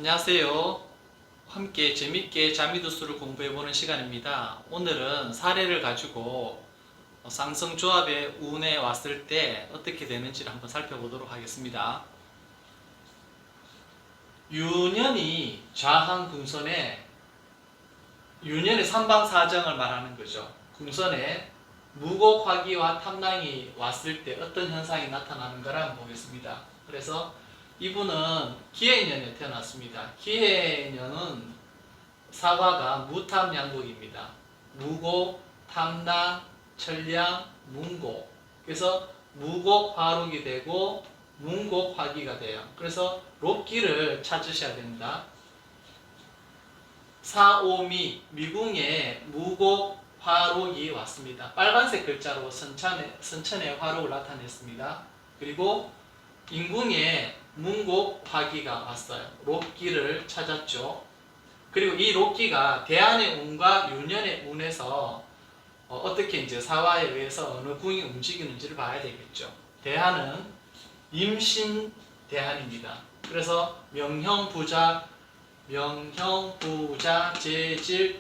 안녕하세요. 함께 재밌게 자미두수를 공부해보는 시간입니다. 오늘은 사례를 가지고 쌍성조합의 운에 왔을 때 어떻게 되는지를 한번 살펴보도록 하겠습니다. 유년이 좌한 궁선에 유년의 삼방사정을 말하는 거죠. 궁선에 무곡화기와 탐랑이 왔을 때 어떤 현상이 나타나는가를 한번 보겠습니다. 그래서 이분은 기해년에 태어났습니다. 기해년은 사화가 무탐양곡입니다. 무곡, 탐랑, 천량, 문곡. 그래서 무곡화록이 되고 문곡화기가 돼요. 그래서 록기를 찾으셔야 됩니다. 사오미, 미궁에 무곡화록이 왔습니다. 빨간색 글자로 선천의 화록을 나타냈습니다. 그리고 인궁에 문곡화기가 왔어요. 록기를 찾았죠. 그리고 이 록기가 대한의 운과 유년의 운에서 어떻게 이제 사화에 의해서 어느 궁이 움직이는지를 봐야 되겠죠. 대한은 임신대한입니다. 그래서 명형부자, 재질,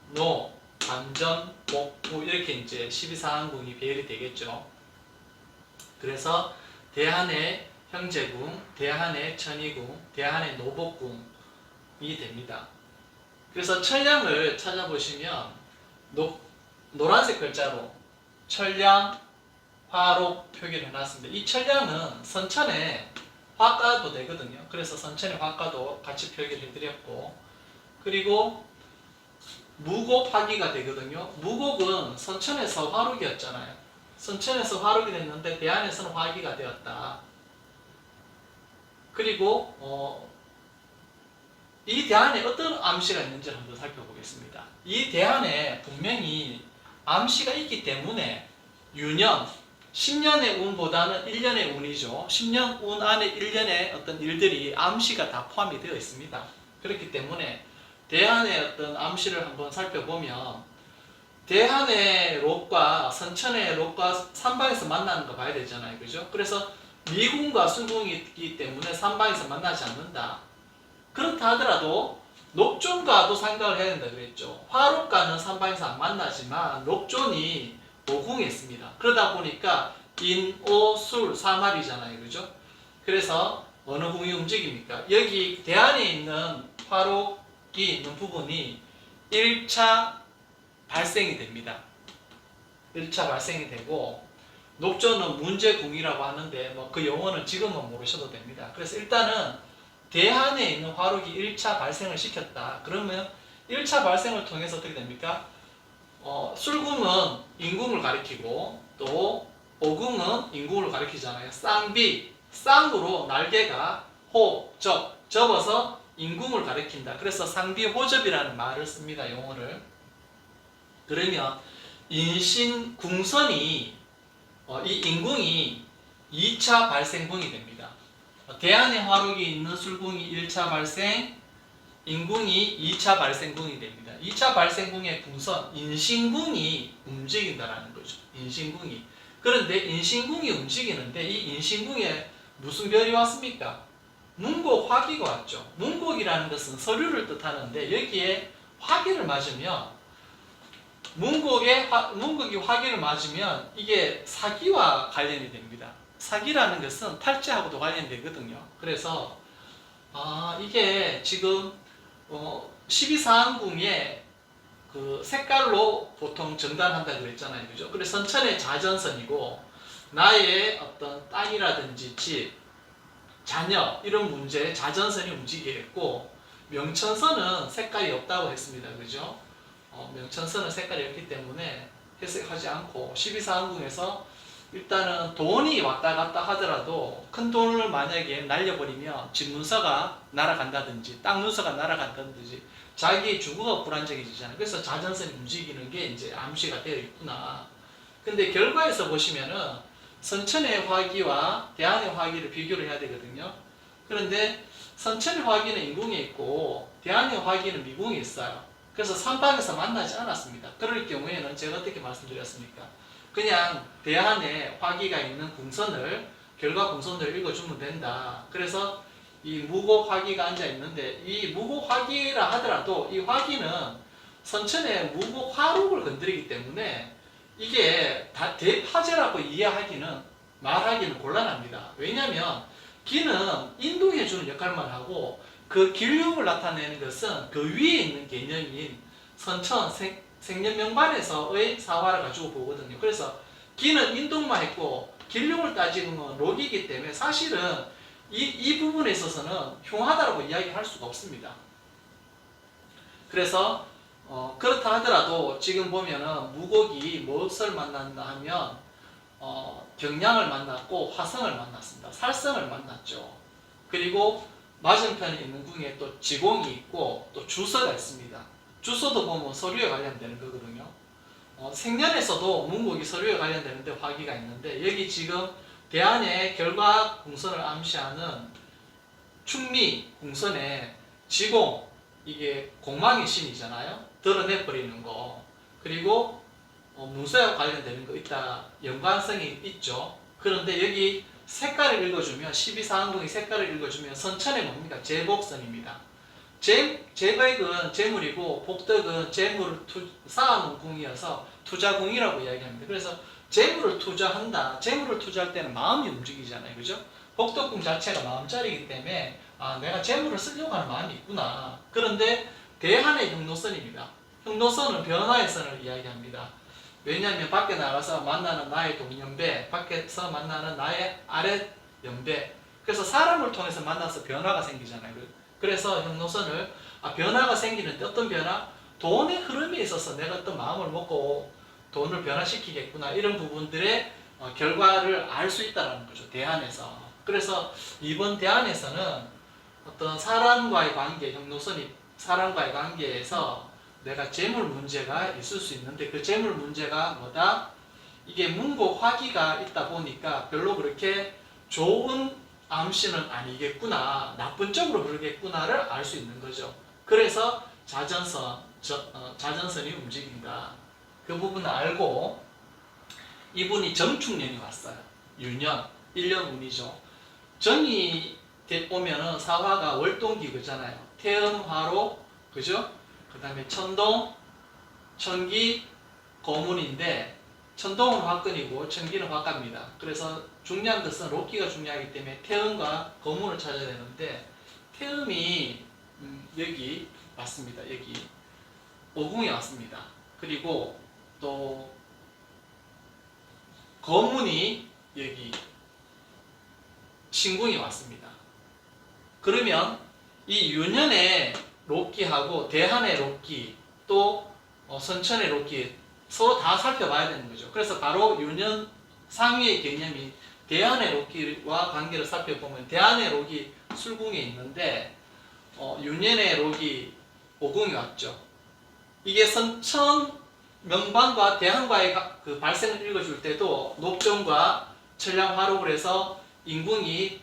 노, 관전, 복부 이렇게 이제 12사항궁이 배열이 되겠죠. 그래서 대한의 형제궁, 대한의 천의궁, 대한의 노복궁이 됩니다. 그래서 천량을 찾아보시면 노란색 글자로 천량, 화록 표기를 해놨습니다. 이 천량은 선천에 화가도 되거든요. 그래서 선천의 화가도 같이 표기를 해드렸고, 그리고 무곡화기가 되거든요. 무곡은 선천에서 화록이었잖아요. 선천에서 화록이 됐는데 대안에서는 화기가 되었다. 그리고 이 대안에 어떤 암시가 있는지를 한번 살펴보겠습니다. 이 대안에 분명히 암시가 있기 때문에 유년, 10년의 운보다는 1년의 운이죠. 10년 운 안에 1년의 어떤 일들이 암시가 다 포함이 되어 있습니다. 그렇기 때문에 대안의 어떤 암시를 한번 살펴보면 대한의 록과 선천의 록과 삼방에서 만나는 거 봐야 되잖아요. 그죠? 그래서 미궁과 순궁이 있기 때문에 삼방에서 만나지 않는다. 그렇다 하더라도 녹존과도 생각을 해야 된다 그랬죠. 화록과는 삼방에서 안 만나지만 녹존이 오궁에 있습니다. 그러다 보니까 인, 오, 술, 사말이잖아요. 그죠? 그래서 어느 궁이 움직입니까? 여기 대안에 있는 화록이 있는 부분이 1차 발생이 됩니다. 1차 발생이 되고 녹조는 문제궁이라고 하는데 그 용어는 지금은 모르셔도 됩니다. 그래서 일단은 대한에 있는 화록이 1차 발생을 시켰다. 그러면 1차 발생을 통해서 어떻게 됩니까? 술궁은 인궁을 가리키고 또 오궁은 인궁을 가리키잖아요. 쌍비, 쌍으로 날개가 호, 접어서 인궁을 가리킨다. 그래서 상비호접이라는 말을 씁니다. 용어를. 그러면 인신궁선이 이 인궁이 2차 발생궁이 됩니다. 대안의 화록이 있는 술궁이 1차 발생, 인궁이 2차 발생궁이 됩니다. 2차 발생궁의 궁선, 인신궁이 움직인다라는 거죠. 인신궁이. 그런데 인신궁이 움직이는데 이 인신궁에 무슨 별이 왔습니까? 문곡 화기가 왔죠. 문곡이라는 것은 서류를 뜻하는데 여기에 화기를 맞으면 문곡이 화기를 맞으면 이게 사기와 관련이 됩니다. 사기라는 것은 탈죄하고도 관련되거든요. 그래서 이게 지금 12사항궁의 그 색깔로 보통 정단한다 그랬잖아요. 그죠? 그래서 선천의 자전선이고 나의 어떤 땅이라든지 집, 자녀 이런 문제에 자전선이 움직이겠고 명천선은 색깔이 없다고 했습니다. 그죠? 명천선은 색깔이 없기 때문에 해석하지 않고 12사항궁에서 일단은 돈이 왔다 갔다 하더라도 큰 돈을 만약에 날려버리면 집 문서가 날아간다든지 땅 문서가 날아간다든지 자기 주거가 불안정해지잖아요. 그래서 자전선이 움직이는 게 이제 암시가 되어 있구나. 근데 결과에서 보시면은 선천의 화기와 대한의 화기를 비교를 해야 되거든요. 그런데 선천의 화기는 인궁에 있고 대한의 화기는 미궁에 있어요. 그래서 삼방에서 만나지 않았습니다. 그럴 경우에는 제가 어떻게 말씀드렸습니까? 그냥 대안에 화기가 있는 궁선을 결과 궁선을 읽어주면 된다. 그래서 이 무곡화기가 앉아 있는데 이 무곡화기라 하더라도 이 화기는 선천의 무곡화禄을 건드리기 때문에 이게 다 대파제라고 이해하기는 말하기는 곤란합니다. 왜냐하면 기는 인도해주는 역할만 하고 그 길흉을 나타내는 것은 그 위에 있는 개념인 선천 생년명반에서의 사화를 가지고 보거든요. 그래서 기는 인동만 했고 길흉을 따지는 건 록이기 때문에 사실은 이 부분에 있어서는 흉하다라고 이야기할 수가 없습니다. 그래서 그렇다 하더라도 지금 보면은 무곡이 무엇을 만났나 하면 경량을 만났고 화성을 만났습니다. 살성을 만났죠. 그리고 맞은편에 있는 궁에 또 지공이 있고 또 주서가 있습니다. 주서도 보면 서류에 관련되는 거거든요. 생년에서도 문곡이 서류에 관련되는데 화기가 있는데 여기 지금 대안의 결과 궁선을 암시하는 충미 궁선에 지공, 이게 공망의 신이잖아요. 드러내버리는 거. 그리고 문서와 관련되는 거 있다. 연관성이 있죠. 그런데 여기 색깔을 읽어주면 12사항궁의 색깔을 읽어주면 선천의 뭡니까? 재복선입니다. 재백은 재물이고 복덕은 재물을 쌓아놓은 궁이어서 투자궁이라고 이야기합니다. 그래서 재물을 투자한다. 재물을 투자할 때는 마음이 움직이잖아요. 그죠? 복덕궁 자체가 마음자리이기 때문에 내가 재물을 쓰려고 하는 마음이 있구나. 그런데 대한의 흉노선입니다. 흉노선은 변화의 선을 이야기합니다. 왜냐하면 밖에 나가서 만나는 나의 동년배, 밖에서 만나는 나의 아랫연배. 그래서 사람을 통해서 만나서 변화가 생기잖아요. 그래서 흉노선을 변화가 생기는데 어떤 변화? 돈의 흐름에 있어서 내가 어떤 마음을 먹고 돈을 변화시키겠구나. 이런 부분들의 결과를 알 수 있다는 거죠. 대안에서. 그래서 이번 대안에서는 어떤 사람과의 관계, 흉노선이 사람과의 관계에서 내가 재물 문제가 있을 수 있는데 그 재물 문제가 뭐다? 이게 문곡 화기가 있다 보니까 별로 그렇게 좋은 암시는 아니겠구나, 나쁜 쪽으로 그러겠구나를 알 수 있는 거죠. 그래서 자전선이 움직인다. 그 부분을 알고 이분이 정축년이 왔어요. 유년, 1년 운이죠. 정이 오면은 사화가 월동기그잖아요. 태음화로, 그죠? 그 다음에 천동, 천기, 거문인데 천동은 화끈이고 천기는 화갑니다. 그래서 중요한 것은 록기가 중요하기 때문에 태음과 거문을 찾아야 되는데 태음이 여기 왔습니다. 여기 오궁에 왔습니다. 그리고 또 거문이 여기 신궁에 왔습니다. 그러면 이 유년의 록기하고 대한의 록기 또 선천의 록기 서로 다 살펴봐야 되는 거죠. 그래서 바로 유년 상위의 개념이 대한의 록기와 관계를 살펴보면 대한의 록이 술궁에 있는데 유년의 록이 오궁에 왔죠. 이게 선천 명반과 대한과의 그 발생을 읽어줄 때도 녹정과 천량화록을 해서 인궁이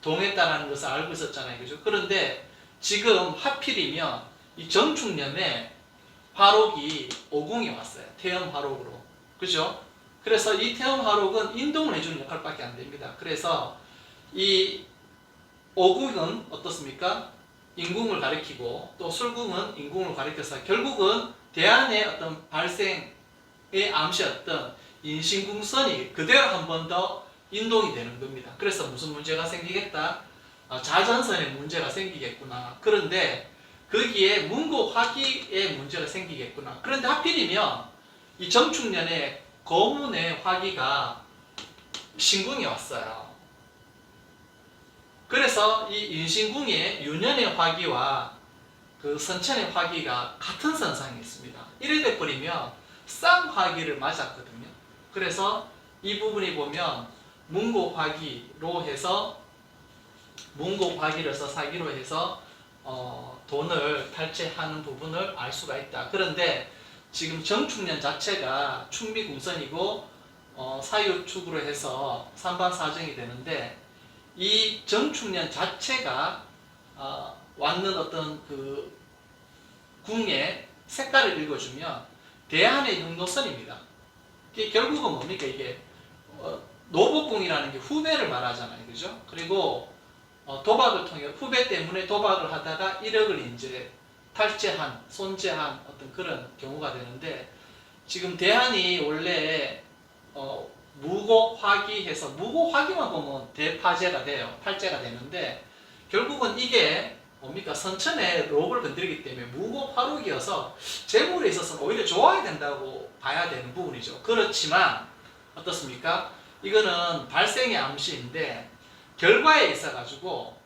동했다는 것을 알고 있었잖아요. 그죠? 그런데 지금 하필이면 이 정축년에 화록이 오궁이 왔어요. 태âm 화록으로. 그죠? 그래서 이 태âm 화록은 인동을 해주는 역할밖에 안 됩니다. 그래서 이 오궁은 어떻습니까? 인궁을 가리키고 또 술궁은 인궁을 가리켜서 결국은 대안의 어떤 발생의 암시였던 인신궁선이 그대로 한 번 더 인동이 되는 겁니다. 그래서 무슨 문제가 생기겠다? 자전선에 문제가 생기겠구나. 그런데 거기에 문곡 화기에 문제가 생기겠구나. 그런데 하필이면 이 정축년에 거문의 화기가 신궁에 왔어요. 그래서 이 인신궁의 유년의 화기와 그 선천의 화기가 같은 선상에 있습니다. 이래 돼버리면 쌍화기를 맞았거든요. 그래서 이 부분이 보면 문곡화기로 해서 문곡화기로서 사기로 해서 돈을 탈취하는 부분을 알 수가 있다. 그런데 지금 정축년 자체가 충미궁선이고 사유축으로 해서 삼반사정이 되는데 이 정축년 자체가 왔는 어떤 그 궁의 색깔을 읽어주면 대한의 흉노선입니다. 이게 결국은 뭡니까? 이게 노복궁이라는 게 후배를 말하잖아요. 그죠? 그리고 도박을 통해 후배 때문에 도박을 하다가 1억을 이제 탈죄한, 손죄한 어떤 그런 경우가 되는데 지금 대한이 원래 무고화기해서 무고화기만 보면 대파죄가 돼요. 탈죄가 되는데 결국은 이게 뭡니까? 선천의 록을 건드리기 때문에 무고화록이어서 재물에 있어서는 오히려 좋아야 된다고 봐야 되는 부분이죠. 그렇지만 어떻습니까? 이거는 발생의 암시인데 결과에 있어가지고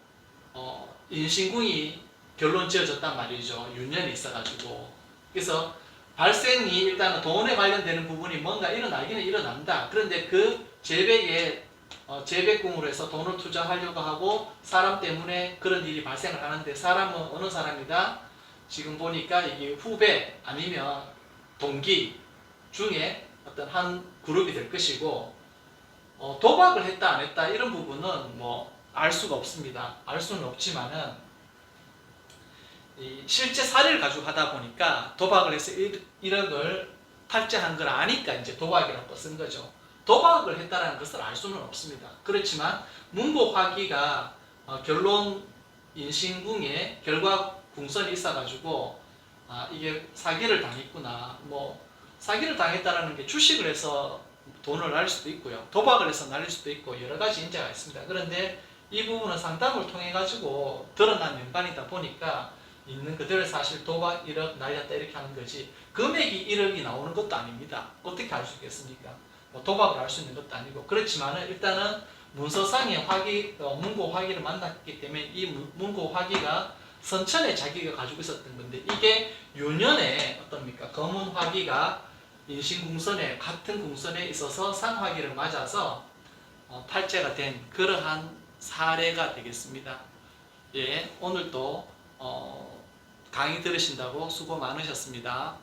인신궁이 결론 지어졌단 말이죠. 윤년이 있어가지고 그래서 발생이 일단은 돈에 관련되는 부분이 뭔가 일어나기는 일어난다. 그런데 그 재백에 재백궁으로 해서 돈을 투자하려고 하고 사람 때문에 그런 일이 발생을 하는데 사람은 어느 사람이다? 지금 보니까 이게 후배 아니면 동기 중에 어떤 한 그룹이 될 것이고 도박을 했다 안 했다 이런 부분은 뭐 알 수가 없습니다. 알 수는 없지만은 실제 사례를 가지고 하다 보니까 도박을 해서 1억을 탈죄한 걸 아니까 이제 도박이라고 쓴 거죠. 도박을 했다는 것을 알 수는 없습니다. 그렇지만 문고화기가 결론 인신궁에 결과 궁선이 있어가지고 이게 사기를 당했구나. 뭐 사기를 당했다는 게 주식을 해서 돈을 날릴 수도 있고요. 도박을 해서 날릴 수도 있고 여러 가지 인자가 있습니다. 그런데 이 부분은 상담을 통해 가지고 드러난 연관이다 보니까 있는 그대로 사실 도박 1억 날렸다 이렇게 하는 거지 금액이 1억이 나오는 것도 아닙니다. 어떻게 알 수 있겠습니까? 뭐 도박을 할 수 있는 것도 아니고 그렇지만은 일단은 문서상의 문고 화기를 만났기 때문에 이 문고 화기가 선천에 자기가 가지고 있었던 건데 이게 유년에 어떻습니까? 검은 화기가 인신궁선에 같은 궁선에 있어서 상화기를 맞아서 탈죄가 된 그러한 사례가 되겠습니다. 예, 오늘도 강의 들으신다고 수고 많으셨습니다.